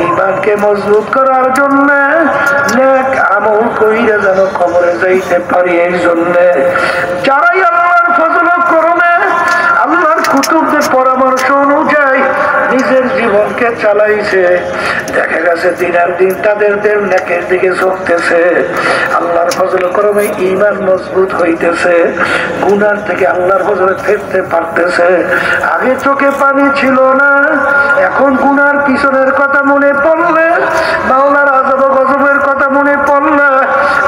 ঈমানকে মজবুত করার জন্য নেক আমল কইরা যেন কবরে যাইতে পারি। এই জন্য যারাই আল্লাহর ফজল ও করমে আল্লাহর কুতুবদের পরামর্শ অনুযায়ী নিজের জীবনকে চালাইছে, দেখা গেছে দিনের দিন তাদের নেকের দিকে ঝুঁকতেছে, আল্লাহর ফজল করমে ঈমান মজবুত হইতেছে, গুনার থেকে আল্লাহর ফজলে ফিরতে পারতেছে। আগে চোখে পানি ছিল না, এখন গুনার পিছনের কথা মনে পড়লে, মাওলার আযাব গজবের কথা মনে পড়লে,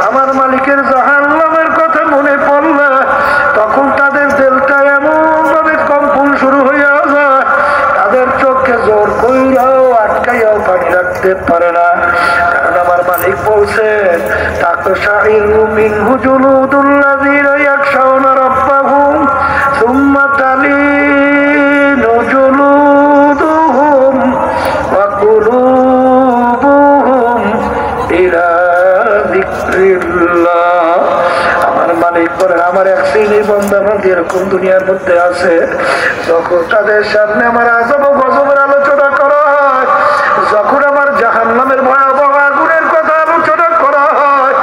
আমার মালিকের জাহান্নামের কথা মনে পড়লে, তখন তাদের দিলটা এমন ভাবে কম্পন শুরু হইয়া যায়, তাদের চোখে জোর কইরাও আটকাইয়াও পানি রাখতে পারে না। কারণ আমার মালিক বলছেন, তাকশাইরু মিনহু জুলুদুল্লাযীনা ইয়াখশাউনা রাব্বাহুম সুম্মা তালিনু জুলুদুহুম ওয়া কুলুবুহুম ইলা যিকরিল্লাহ। আমার মালিক বলেন, আমার এক শ্রেণীর বান্দা বান্দী এরকম দুনিয়ার মধ্যে আছে, যখন তাদের সামনে আমার আযাব ও গজবের আলোচনা করা হয়, যখন আমার জাহান্নামের ভয়াবহ আগুনের কথা আলোচনা করা হয়,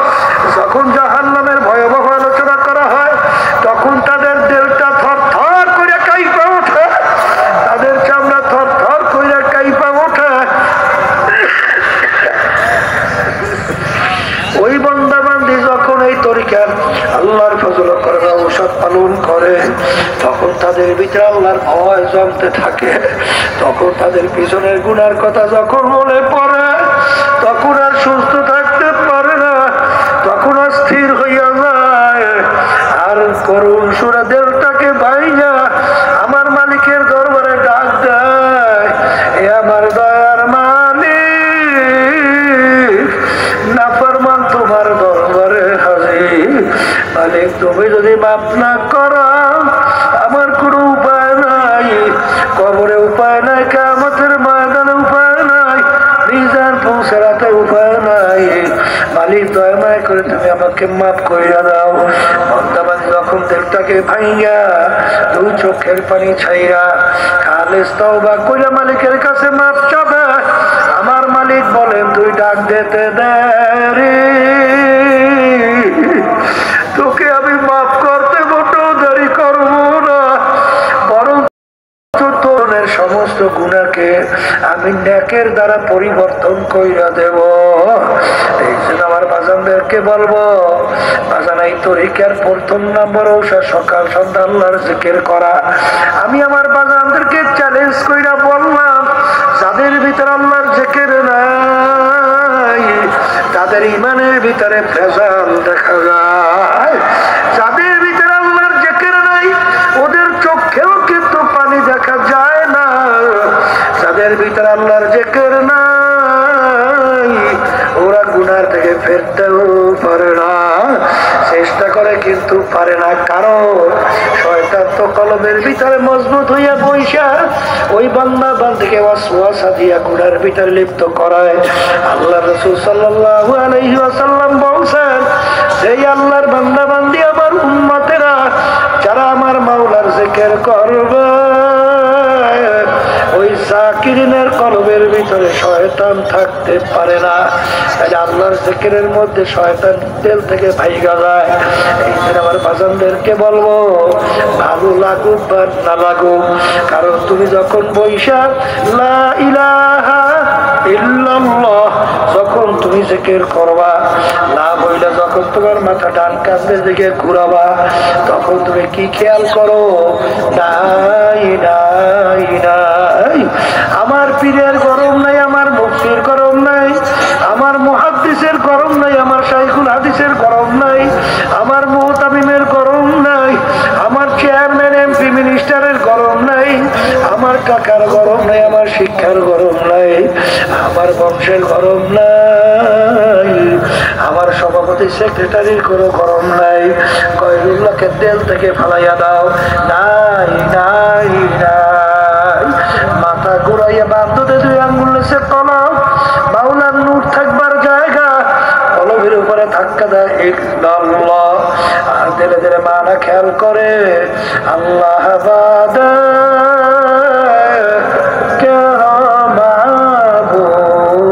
যখন জাহান্নামের ভয়াবহ আলোচনা করা হয়, তখন তাদের দিলটা থরথর করে কাঁইপা ওঠে, তাদের চামড়া থরথর করে কাঁইপা ওঠে। ওই বান্দা বান্দী যখন এই তরিকার আল্লাহর ফজল করবে ঔষধ পালন করে, তখন তাদের ভিতরে আল্লাহর ভয় জমতে থাকে, তখন তাদের পিছনের গুনার কথা যখন মনে পড়ে, তখন আর সুস্থ থাকতে পারে না, তখন অস্থির হইয়া যায়, আর করুণ সুরে দিলটাকে ভাইয়া আমার মালিকের দরবারে ডাক দেয়, এ আমার দয়ার মালিক, নাফরমান তোমার দরবারে হাজির। মালিক, তুমি যদি মাফ না করো আমার কোনো উপায় নাই, কবরে উপায় নাই, কিয়ামতের ময়দানে উপায় নাই, মিজান পৌঁছাতে উপায় নাই। মালিক, দয়া মায়া করে তুমি আমাকে মাফ কইরা দাও। বান্দাবান্দি যখন দিলটাকে ভাইয়া দুই চোখের পানি ছাইরা খালিস তওবা কইরা মালিকের কাছে মাফ চাবে, আমার মালিক বলেন, তুই ডাক দিতে দেরি, তোকে আমি মাফ করতে মোটেও দেরি করবো না, বরং তোর সমস্ত গুনাহকে আমি নেকের দ্বারা পরিবর্তন কইরা দেব। এই জন্য আমার বাজানদেরকে বলবো, বাজান এই তরিকার প্রথম নম্বর ঔষধ সকাল সন্ধ্যা আল্লাহর জিকির করা। আমি আমার বাজানদেরকে চ্যালেঞ্জ কইরা বললাম, যাদের ভিতরে আল্লাহর জিকির নাই, তাদের ইমানের ভিতরে ভেজাল দেখা যায়। যাদের ভিতরে আল্লাহর জিকির নাই, ওদের চোখেও কিন্তু পানি দেখা যায় না। যাদের ভিতরে আল্লাহর জিকির নাই, ওরা গুনার থেকে ফিরতেও পারে না, চেষ্টা করে কিন্তু পারে না। কারণ শয়তান তো কলবের ভিতরে মজবুত হইয়া বইসা ওই বান্দা বান্দীকে ওয়াসওয়াসা দিয়া গুনার ভিতরে লিপ্ত করায়। আল্লাহ রাসূল সাল্লাল্লাহু আলাইহি ওয়াসাল্লাম বলছেন, এই আল্লাহর বান্দা বান্দী আমার উম্মতেরা যারা আমার মাওলার জিকির করবে, ওই যাকিরিনের কলবের ভিতরে শয়তান থাকতে পারে না। তাই আল্লাহর জিকিরের মধ্যে শয়তান দিল থেকে ভাইগা যায়। এই জন্য আমার বাজানদেরকে বলবো, ভালো লাগুক বা না লাগুক, কারণ তুমি যখন বইসা লা ইলাহা ইল্লাল্লাহ যখন তুমি জিকির করবা, না বইলে যখন তোমার মাথা ডান কাঁধের দিকে ঘুরাবা, তখন তুমি কি খেয়াল করো, নাই নাই নাই, আমার পীরের গরম নাই, আমার মুফতির গরম নাই, আমার মুহাদ্দিসের গরম নাই, আমার শাইখুল হাদিসের গরম নাই, আমার মুহতামিমের গরম নাই, আমার চেয়ারম্যান এমপি মিনিস্টারের গরম নাই, আমার কাকার গরম নাই, আমার শিক্ষার গরম নাই, আমার বংশের গরম নাই, আমার সভাপতি সেক্রেটারির কোনো গরম নাই। কয়রুল্লাহকে তেল থেকে ফালাইয়া দাও, নাই নাই নাই, মাথা ঘুরাইয়া বান্ধতে দুই আঙ্গুল নিচে কলম, মাওলার নূর থাকবার জায়গা, কলমের উপরে ধাক্কা দেয় ইল্লাল্লাহ, আর ধীরে ধীরে মানা খেয়াল করে আল্লাহ বাদে কে মাবুদ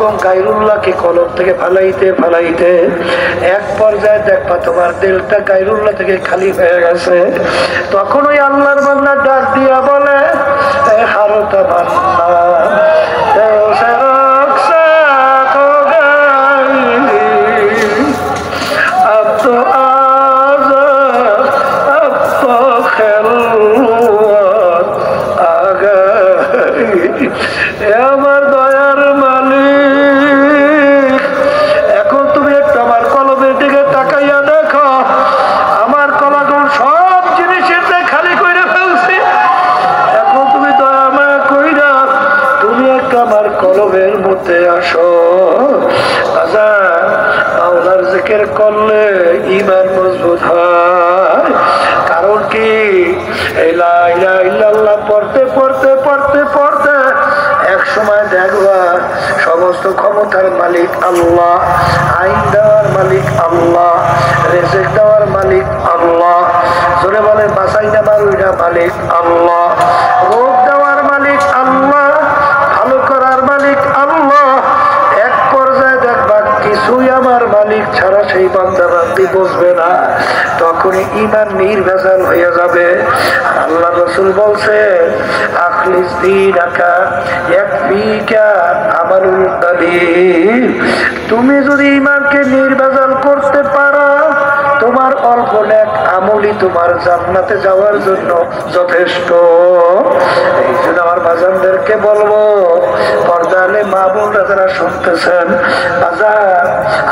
এরকম গায়রুল্লাহকে কলব থেকে ফালাইতে ফালাইতে এক পর্যায়ে দেখবা তোমার দিলটা গায়রুল্লাহ থেকে খালি হয়ে গেছে। তখন ওই আল্লাহর বান্দা ডাক দিয়া বলে, এ হারতা বান্দা আমার দয়ার মালিক, এখন তুমি একটু আমার কলবের দিকে তাকাইয়া দেখো, আমার কলম সব জিনিসের খালি করে ফেলছি। এখন তুমি দয়া মায়া কইরা তুমি একটু আমার কলবের মধ্যে আসো। মাওলার জিকির করলে ঈমান মজবুত হয়। কারণ কি, লা ইলাহা ইল্লাল্লাহ পড়তে পড়তে পড়তে পড়তে এক সময় দেখবা সমস্ত ক্ষমতার মালিক আল্লাহ, আইন দেওয়ার মালিক আল্লাহ, রিজিক দেওয়ার মালিক আল্লাহ, জোরে বলে বাঁচাই নেবার ওইটা মালিক আল্লাহ, রোগ দেওয়ার মালিক আল্লাহ, ভালো করার মালিক আল্লাহ। এক পর্যায়ে দেখবা কিছুই আমার মালিক ছাড়া সেই বান্দা বান্দি বুঝবে না, তখনই ঈমান নির্ভেজাল হয়ে যাবে। আল্লাহ রাসূল বলছে, আখলিস দীনাকা ইয়াকফিকা আমালুল কালিল। তুমি যদি ঈমানকে নির্ভেজাল করতে পারো, তোমার অল্প নেক আমলই তোমার জান্নাতে যাওয়ার জন্য যথেষ্ট। এই জন্য আমার বাজানদেরকে বলবো, পর্দালে মা বোনরা যারা শুনতেছেন, বাজার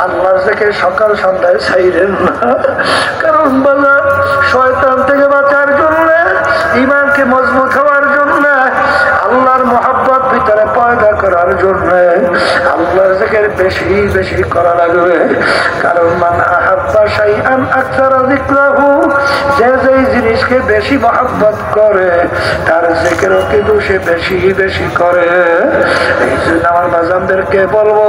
আল্লাহর থেকে সকাল সন্ধ্যায় ছাইরেন না। কারণ বাজার শয়তান থেকে বাঁচার জন্য, ঈমানকে মজবুত হওয়ার জন্য, আল্লাহর মহব্বত ভিতরে পয়দা করার জন্য আল্লাহর জিকির বেশি বেশি করা লাগবে। কারণ মান আহাব্বা শাইআন আকসারা যিকরাহু, যে যেই জিনিসকে বেশি মহব্বত করে তার জিকিরও কিন্তু সে বেশি বেশি করে। এই জন্য আমার বাজানদেরকে বলবো,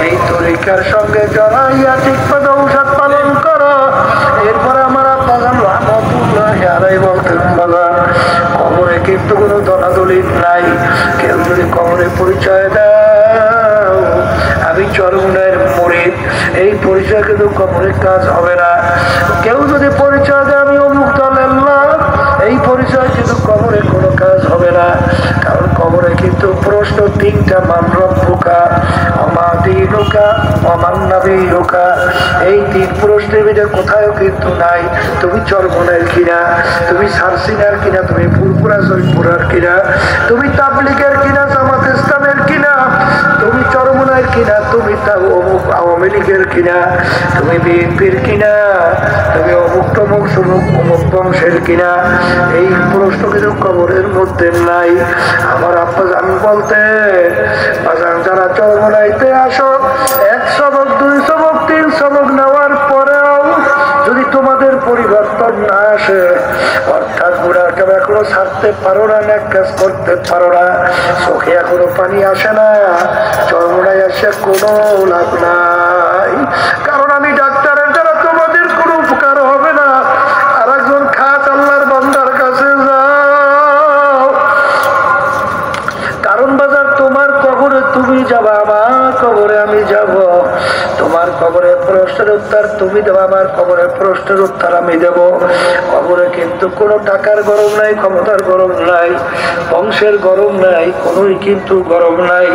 এই তরিকার সঙ্গে জড়াইয়া ঠিক পথে ঔষধ পালন করো। এরপরে আমার বাজান রহমতুল্লাহি আলাইহি বলতেন, বাজান কবরে কিন্তু কোনো দলাদলি নাই। কেউ যদি কবরে পরিচয় দাও আমি চরমুনের মুরিদ, এই পরিচয় কিন্তু কবরের কাজ হবে না। কেউ যদি পরিচয় দেয় আমি অমুক দলের লোক, এই পরিচয় কিন্তু কবরে কোনো কাজ হবে না। কারণ কবরে কিন্তু প্রশ্ন তিনটা, মান রব্বুকা ওমা দীনুকা ওমান নাবিয়ুকা। এই তিন প্রশ্নের ভিতরে কোথাও কিন্তু নাই তুমি চরমুনের কিনা, তুমি সারসিনার কিনা, তুমি ফুরফুরা জয়পুরার কিনা, তুমি তাবলিগের কিনা, জামাত ইসলামের কিনা, তুমি চরমুনার কিনা, তুমি অমুক আওয়ামী লীগের কিনা, তুমি বিএনপির কিনা, তুমি অমুক তমুক সমুক অমুক বংশের কিনা। এই প্রশ্ন কিন্তু কবরের মধ্যে নাই। আমার আব্বা জান বলতে, বাজান যারা চরমুনাইতে আসো, 1 সবক 2 সবক 3 সবক নেওয়ার পরেও যদি তোমাদের পরিবর্তন না আসে, অর্থাৎ গুনার কাজ এখনো ছাড়তে পারো না, নেক কাজ করতে পারো না, চোখে এখনো পানি আসে না, চরমুনায় আসে কোনো লাভ নাই। কারণ আমি ডাক্তারের দ্বারা তোমাদের কোনো উপকার হবে না। আর একজন খাস আল্লাহর বান্দার কাছে যাও। কারণ বাজার তোমার কবরে তুমি যাবা, আমার কবরে আমি যাব। তোমার কবরে প্রশ্নের উত্তর তুমি দেবো, আমার কবরে প্রশ্নের উত্তর আমি দেব। কবরে কিন্তু কোনো টাকার গরম নাই, ক্ষমতার গরম নাই, বংশের গরম নাই, কোনোই কিন্তু গরম নাই।